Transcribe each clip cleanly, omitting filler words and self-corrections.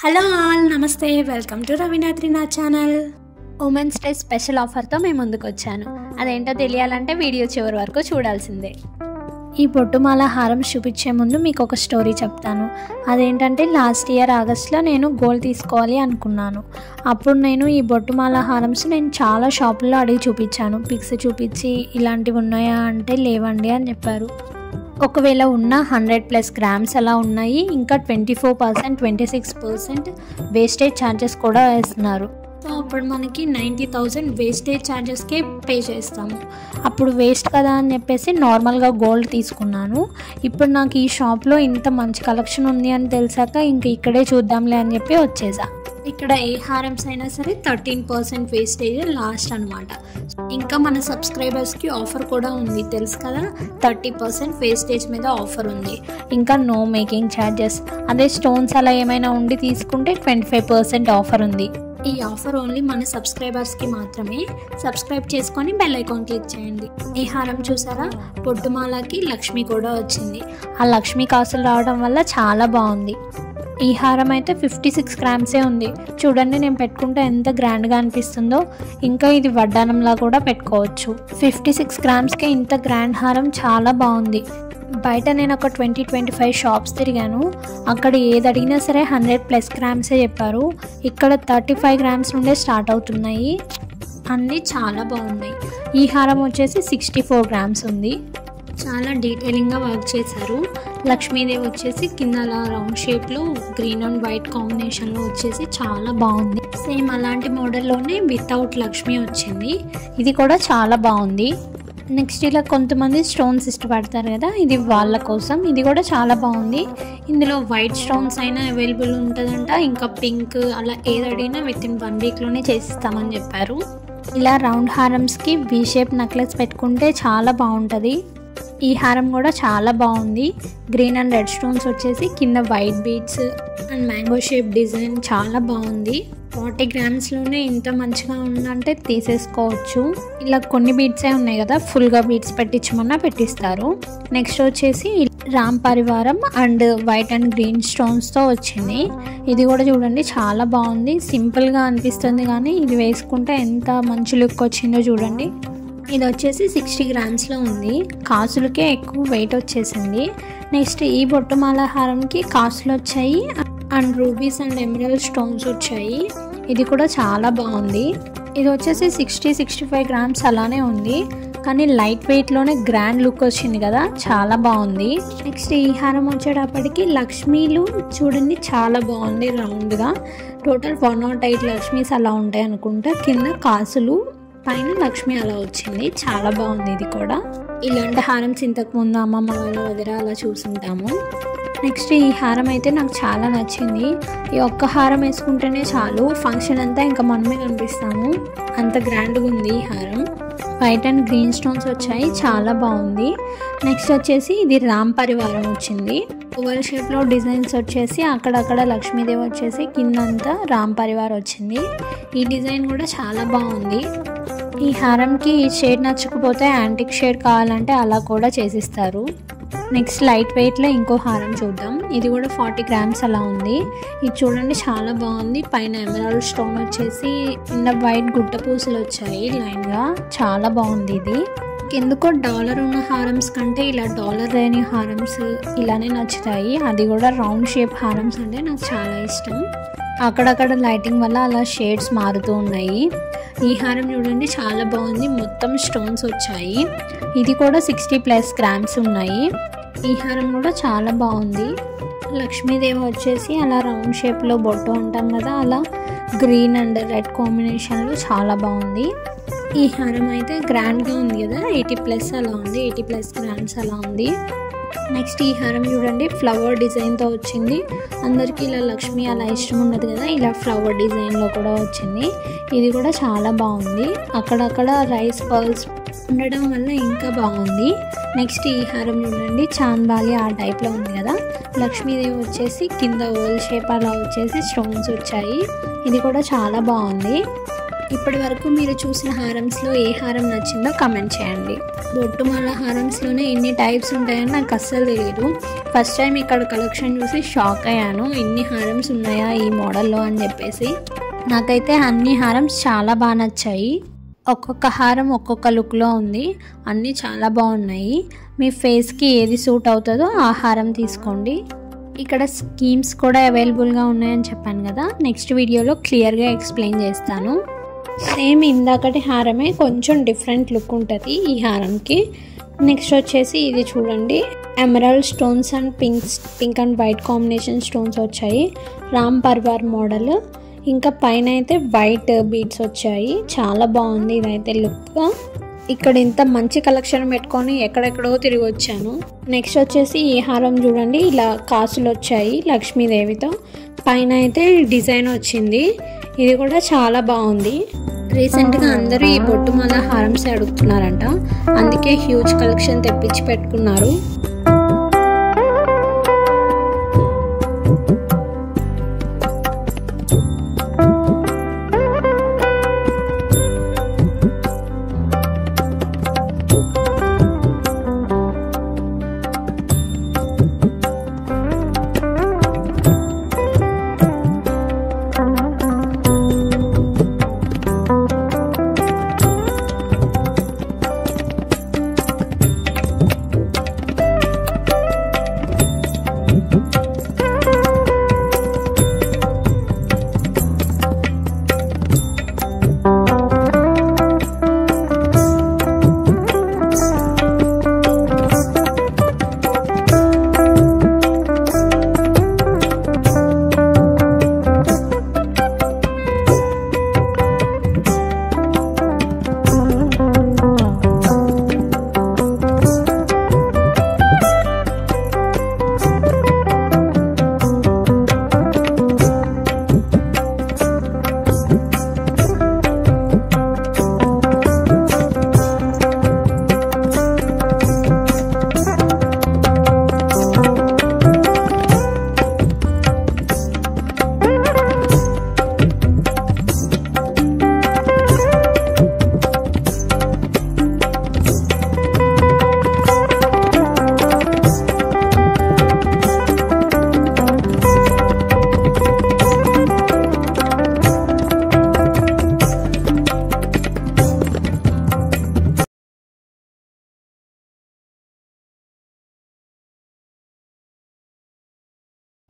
Hello all, నమస్తే. Welcome to రవీనాథ్రి నా channel. Women's day special ఆఫర్తో మేము ముందుకు వచ్చాను. అదేంటో తెలియాలంటే వీడియో చివరి వరకు చూడాల్సిందే. ఈ బొట్టుమాల హారం చూపించే ముందు మీకు ఒక స్టోరీ చెప్తాను. అదేంటంటే లాస్ట్ ఇయర్ ఆగస్ట్లో నేను గోల్డ్ తీసుకోవాలి అనుకున్నాను. అప్పుడు నేను ఈ బొట్టుమాల హారమ్స్ నేను చాలా షాపుల్లో అడిగి చూపించాను. పిక్స్ చూపించి ఇలాంటివి ఉన్నాయా అంటే లేవండి అని చెప్పారు. ఒకవేళ ఉన్న 100+ గ్రామ్స్ అలా ఉన్నాయి. ఇంకా 24%, 26% వేస్టేజ్ ఛార్జెస్ కూడా వేస్తున్నారు. సో అప్పుడు మనకి 90,000 వేస్టేజ్ ఛార్జెస్కే పే చేస్తాము. అప్పుడు వేస్ట్ కదా అని చెప్పేసి నార్మల్గా గోల్డ్ తీసుకున్నాను. ఇప్పుడు నాకు ఈ షాప్లో ఇంత మంచి కలెక్షన్ ఉంది అని తెలిసాక ఇంక ఇక్కడే చూద్దాంలే అని చెప్పి వచ్చేసా. ఇక్కడ ఏ హారమ్స్ అయినా సరే 13% వేస్టేజ్ లాస్ట్ అనమాట. ఇంకా మన సబ్స్క్రైబర్స్కి ఆఫర్ కూడా ఉంది తెలుసు కదా, 30% వేస్టేజ్ మీద ఆఫర్ ఉంది. ఇంకా నో మేకింగ్ ఛార్జెస్. అదే స్టోన్స్ అలా ఏమైనా ఉండి తీసుకుంటే 25% ఆఫర్ ఉంది. ఈ ఆఫర్ ఓన్లీ మన సబ్స్క్రైబర్స్కి మాత్రమే. సబ్స్క్రైబ్ చేసుకొని బెల్ ఐకాన్ క్లిక్ చేయండి. ఈ హారం చూసారా, పొట్టుమాలకి లక్ష్మి కూడా వచ్చింది. ఆ లక్ష్మి కాసులు రావడం వల్ల చాలా బాగుంది. ఈ హారం అయితే 56 గ్రామ్సే ఉంది. చూడండి నేను పెట్టుకుంటే ఎంత గ్రాండ్గా అనిపిస్తుందో. ఇంకా ఇది వడ్డానంలా కూడా పెట్టుకోవచ్చు. 56 గ్రామ్స్కే ఇంత గ్రాండ్ హారం చాలా బాగుంది. బయట నేను ఒక 20-25 షాప్స్ తిరిగాను. అక్కడ ఏది అడిగినా సరే 100+ గ్రామ్సే చెప్పారు. ఇక్కడ 35 గ్రామ్స్ నుండే స్టార్ట్ అవుతున్నాయి. అన్నీ చాలా బాగున్నాయి. ఈ హారం వచ్చేసి 64 గ్రామ్స్ ఉంది. చాలా డీటెయిలింగ్గా వర్క్ చేశారు. లక్ష్మీదేవి వచ్చేసి కింద అలా రౌండ్ షేప్లో గ్రీన్ అండ్ వైట్ కాంబినేషన్లో వచ్చేసి చాలా బాగుంది. సేమ్ అలాంటి మోడల్లోనే వితౌట్ లక్ష్మి వచ్చింది. ఇది కూడా చాలా బాగుంది. నెక్స్ట్ ఇలా కొంతమంది స్టోన్స్ ఇష్టపడతారు కదా, ఇది వాళ్ళ కోసం. ఇది కూడా చాలా బాగుంది. ఇందులో వైట్ స్టోన్స్ అయినా అవైలబుల్ ఉంటుందంట. ఇంకా పింక్ అలా ఏది అడిగినా వితిన్ 1 వీక్లోనే చేసిస్తామని చెప్పారు. ఇలా రౌండ్ హారమ్స్కి వీ షేప్ నెక్లెస్ పెట్టుకుంటే చాలా బాగుంటుంది. ఈ హారం కూడా చాలా బాగుంది. గ్రీన్ అండ్ రెడ్ స్టోన్స్ వచ్చేసి కింద white beads and mango shape design చాలా బాగుంది. 40 గ్రామ్స్లోనే ఇంత మంచిగా ఉందంటే తీసేసుకోవచ్చు. ఇలా కొన్ని బీడ్సే ఉన్నాయి కదా, ఫుల్గా బీడ్స్ పెట్టించమన్నా పెట్టిస్తారు. నెక్స్ట్ వచ్చేసి రామ్ పరివారం అండ్ వైట్ అండ్ గ్రీన్ స్టోన్స్తో వచ్చింది. ఇది కూడా చూడండి చాలా బాగుంది. సింపుల్గా అనిపిస్తుంది కానీ ఇది వేసుకుంటే ఎంత మంచి లుక్ వచ్చిందో చూడండి. ఇది వచ్చేసి 60 గ్రామ్స్లో ఉంది. కాసులకే ఎక్కువ వెయిట్ వచ్చేసింది. నెక్స్ట్ ఈ బొట్టుమాల హారంకి కాసులు వచ్చాయి and rubies and emerald stones వచ్చాయి. ఇది కూడా చాలా బాగుంది. ఇది వచ్చేసి 60-65 గ్రామ్స్ అలానే ఉంది కానీ లైట్ వెయిట్లోనే గ్రాండ్ లుక్ వచ్చింది కదా, చాలా బాగుంది. నెక్స్ట్ ఈ హారం వచ్చేటప్పటికి లక్ష్మీలు చూడండి చాలా బాగుంది రౌండ్గా. టోటల్ 108 లక్ష్మీస్ అలా ఉంటాయి అనుకుంటా. కింద కాసులు, పైన లక్ష్మి అలా వచ్చింది. చాలా బాగుంది. ఇది కూడా ఇలాంటి హారమ్స్ ఇంతకు ముందు అమ్మమ్మ వాళ్ళ దగ్గర అలా చూసుంటాము. నెక్స్ట్ ఈ హారం అయితే నాకు చాలా నచ్చింది. ఈ ఒక్క హారం వేసుకుంటేనే చాలు, ఫంక్షన్ అంతా ఇంకా మనమే కనిపిస్తాము, అంత గ్రాండ్గా ఉంది ఈ హారం. వైట్ అండ్ గ్రీన్ స్టోన్స్ వచ్చాయి, చాలా బాగుంది. నెక్స్ట్ వచ్చేసి ఇది రామ్ పరివారం వచ్చింది. ఓవల్ షేప్లో డిజైన్స్ వచ్చేసి అక్కడక్కడ లక్ష్మీదేవి వచ్చేసి కిందంతా రామ్ పరివార్ వచ్చింది. ఈ డిజైన్ కూడా చాలా బాగుంది. ఈ హారంకి ఈ షేడ్ నచ్చకపోతే యాంటిక్ షేడ్ కావాలంటే అలా కూడా చేసిస్తారు. నెక్స్ట్ లైట్ వెయిట్లో ఇంకో హారం చూద్దాం. ఇది కూడా 40 గ్రామ్స్ అలా ఉంది. ఇది చూడండి చాలా బాగుంది. పైన ఎమరాల్డ్ స్టోన్ వచ్చేసి కింద వైట్ గుట్ట పూసలు వచ్చాయి లైన్గా, చాలా బాగుంది. ఇది ఎందుకో డాలర్ ఉన్న హారమ్స్ కంటే ఇలా డాలర్ లేని హారమ్స్ ఇలానే నచ్చుతాయి. అది కూడా రౌండ్ షేప్ హారమ్స్ అంటే నాకు చాలా ఇష్టం. అక్కడక్కడ లైటింగ్ వల్ల అలా షేడ్స్ మారుతూ ఉన్నాయి. ఈ హారం చూడండి చాలా బాగుంది. మొత్తం స్టోన్స్ వచ్చాయి. ఇది కూడా 60+ గ్రామ్స్ ఉన్నాయి. ఈ హారం కూడా చాలా బాగుంది. లక్ష్మీదేవి వచ్చేసి అలా రౌండ్ షేప్లో బొట్టు ఉంటాం కదా, అలా గ్రీన్ అండ్ రెడ్ కాంబినేషన్లో చాలా బాగుంది. ఈ హారం అయితే గ్రాండ్గా ఉంది కదా, 80+ అలా ఉంది, 80+ గ్రామ్స్ అలా ఉంది. నెక్స్ట్ ఈ హారం చూడండి ఫ్లవర్ డిజైన్తో వచ్చింది. అందరికీ ఇలా లక్ష్మి అలా ఇష్టం ఉండదు కదా, ఇలా ఫ్లవర్ డిజైన్లో కూడా వచ్చింది. ఇది కూడా చాలా బాగుంది. అక్కడక్కడ రైస్ పర్ల్స్ ఉండడం వల్ల ఇంకా బాగుంది. నెక్స్ట్ ఈ హారం చూడండి చాందాలి ఆ టైప్లో ఉంది కదా, లక్ష్మీదేవి వచ్చేసి కింద ఓవల్ షేప్ అలా వచ్చేసి స్టోన్స్ వచ్చాయి. ఇది కూడా చాలా బాగుంది. ఇప్పటి వరకు మీరు చూసిన హారమ్స్లో ఏ హారం నచ్చిందో కామెంట్ చేయండి. బొట్టుమాల హారమ్స్లోనే ఇన్ని టైప్స్ ఉంటాయని నాకు అస్సలు తెలియదు. ఫస్ట్ టైం ఇక్కడ కలెక్షన్ చూసి షాక్ అయ్యాను, ఇన్ని హారమ్స్ ఉన్నాయా ఈ మోడల్లో అని చెప్పేసి. నాకైతే అన్ని హారమ్స్ చాలా బాగా నచ్చాయి. ఒక్కొక్క హారం ఒక్కొక్క లుక్లో ఉంది, అన్నీ చాలా బాగున్నాయి. మీ ఫేస్కి ఏది సూట్ అవుతుందో ఆ హారం తీసుకోండి. ఇక్కడ స్కీమ్స్ కూడా అవైలబుల్గా ఉన్నాయని చెప్పాను కదా, నెక్స్ట్ వీడియోలో క్లియర్గా ఎక్స్ప్లెయిన్ చేస్తాను. సేమ్ ఇందాకటి హారమే కొంచెం డిఫరెంట్ లుక్ ఉంటుంది ఈ హారంకి. నెక్స్ట్ వచ్చేసి ఇది చూడండి, emerald stones and pink and white combination stones వచ్చాయి, రామ్ పర్వార్ మోడల్. ఇంకా పైన అయితే వైట్ బీడ్స్ వచ్చాయి, చాలా బాగుంది ఇదైతే లుక్. ఇక్కడ ఇంత మంచి కలెక్షన్ పెట్టుకొని ఎక్కడెక్కడో తిరిగి వచ్చాను. నెక్స్ట్ వచ్చేసి ఈ హారం చూడండి, ఇలా కాసులు వచ్చాయి లక్ష్మీదేవితో, పైన అయితే డిజైన్ వచ్చింది, ఇది కూడా చాలా బాగుంది. రీసెంట్గా అందరూ ఈ బొట్టుమాల హారమ్స్ అడుగుతున్నారంట, అందుకే హ్యూజ్ కలెక్షన్ తెప్పించి పెట్టుకున్నారు.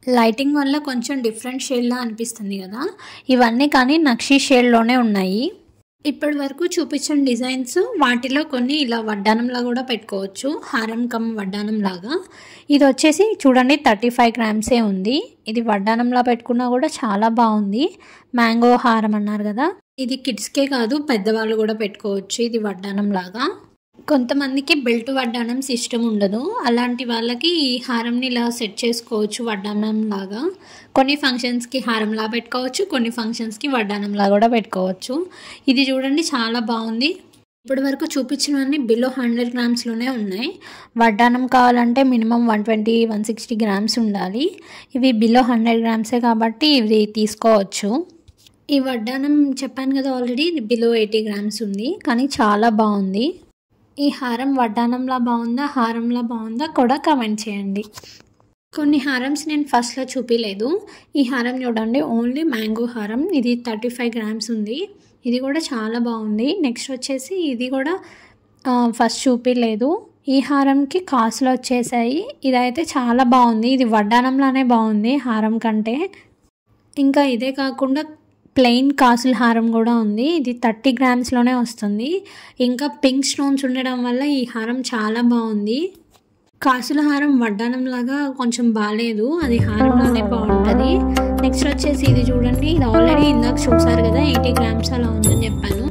లైటింగ్ వల్ల కొంచెం డిఫరెంట్ షేడ్లా అనిపిస్తుంది కదా, ఇవన్నీ కానీ నక్షి షేడ్లోనే ఉన్నాయి. ఇప్పటి వరకు చూపించిన డిజైన్స్ వాటిలో కొన్ని ఇలా వడ్డానంలా కూడా పెట్టుకోవచ్చు, హారం కమ్ వడ్డానం లాగా. ఇది వచ్చేసి చూడండి 35 గ్రామ్సే ఉంది, ఇది వడ్డానంలా పెట్టుకున్నా కూడా చాలా బాగుంది. మ్యాంగో హారం అన్నారు కదా, ఇది కిడ్స్కే కాదు పెద్దవాళ్ళు కూడా పెట్టుకోవచ్చు ఇది వడ్డానం లాగా. కొంతమందికి బెల్ట్ వడ్డానం ఇష్టం ఉండదు, అలాంటి వాళ్ళకి ఈ హారంని ఇలా సెట్ చేసుకోవచ్చు వడ్డానం లాగా. కొన్ని ఫంక్షన్స్కి హారంలా పెట్టుకోవచ్చు, కొన్ని ఫంక్షన్స్కి వడ్డానంలా కూడా పెట్టుకోవచ్చు. ఇది చూడండి చాలా బాగుంది. ఇప్పటి వరకు చూపించినవన్నీ బిలో 100 గ్రామ్స్లోనే ఉన్నాయి. వడ్డానం కావాలంటే మినిమం 120-160 గ్రామ్స్ ఉండాలి. ఇవి బిలో 100 గ్రామ్సే కాబట్టి ఇవి తీసుకోవచ్చు. ఈ వడ్డానం చెప్పాను కదా ఆల్రెడీ, ఇది బిలో 80 గ్రామ్స్ ఉంది, కానీ చాలా బాగుంది. ఈ హారం వడ్డానంలా బాగుందా హారంలా బాగుందా కూడా కామెంట్ చేయండి. కొన్ని హారమ్స్ నేను ఫస్ట్లో చూపించలేదు. ఈ హారం చూడండి, ఓన్లీ మ్యాంగో హారం, ఇది 35 గ్రామ్స్ ఉంది, ఇది కూడా చాలా బాగుంది. నెక్స్ట్ వచ్చేసి ఇది కూడా ఫస్ట్ చూపించలేదు. ఈ హారంకి కాసులు వచ్చేసాయి, ఇదైతే చాలా బాగుంది, ఇది వడ్డానంలానే బాగుంది హారం కంటే. ఇంకా ఇదే కాకుండా ప్లెయిన్ కాసుల హారం కూడా ఉంది, ఇది 30 గ్రామ్స్లోనే వస్తుంది. ఇంకా పింక్ స్టోన్స్ ఉండడం వల్ల ఈ హారం చాలా బాగుంది. కాసుల హారం వడ్డానం లాగా కొంచెం బాగాలేదు, అది హారంలోనే బాగుంటుంది. నెక్స్ట్ వచ్చేసి ఇది చూడండి, ఇది ఆల్రెడీ ఇందాక చూసారు కదా 80 గ్రామ్స్ అలా ఉందని చెప్పాను.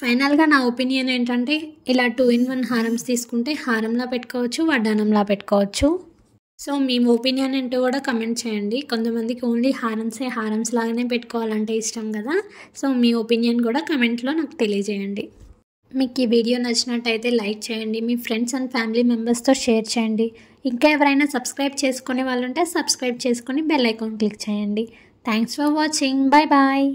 ఫైనల్గా నా ఒపీనియన్ ఏంటంటే ఇలా 2-in-1 హారమ్స్ తీసుకుంటే హారంలా పెట్టుకోవచ్చు, వడ్డానంలా పెట్టుకోవచ్చు. సో మీ ఒపీనియన్ ఏంటో కూడా కమెంట్ చేయండి. కొంతమందికి ఓన్లీ హారమ్స్ లాగానే పెట్టుకోవాలంటే ఇష్టం కదా. సో మీ ఒపీనియన్ కూడా కమెంట్లో నాకు తెలియజేయండి. మీకు ఈ వీడియో నచ్చినట్టయితే లైక్ చేయండి, మీ ఫ్రెండ్స్ అండ్ ఫ్యామిలీ మెంబర్స్తో షేర్ చేయండి. ఇంకా ఎవరైనా సబ్స్క్రైబ్ చేసుకునే వాళ్ళు ఉంటే సబ్స్క్రైబ్ చేసుకొని బెల్ ఐకాన్ క్లిక్ చేయండి. Thanks for watching. Bye bye.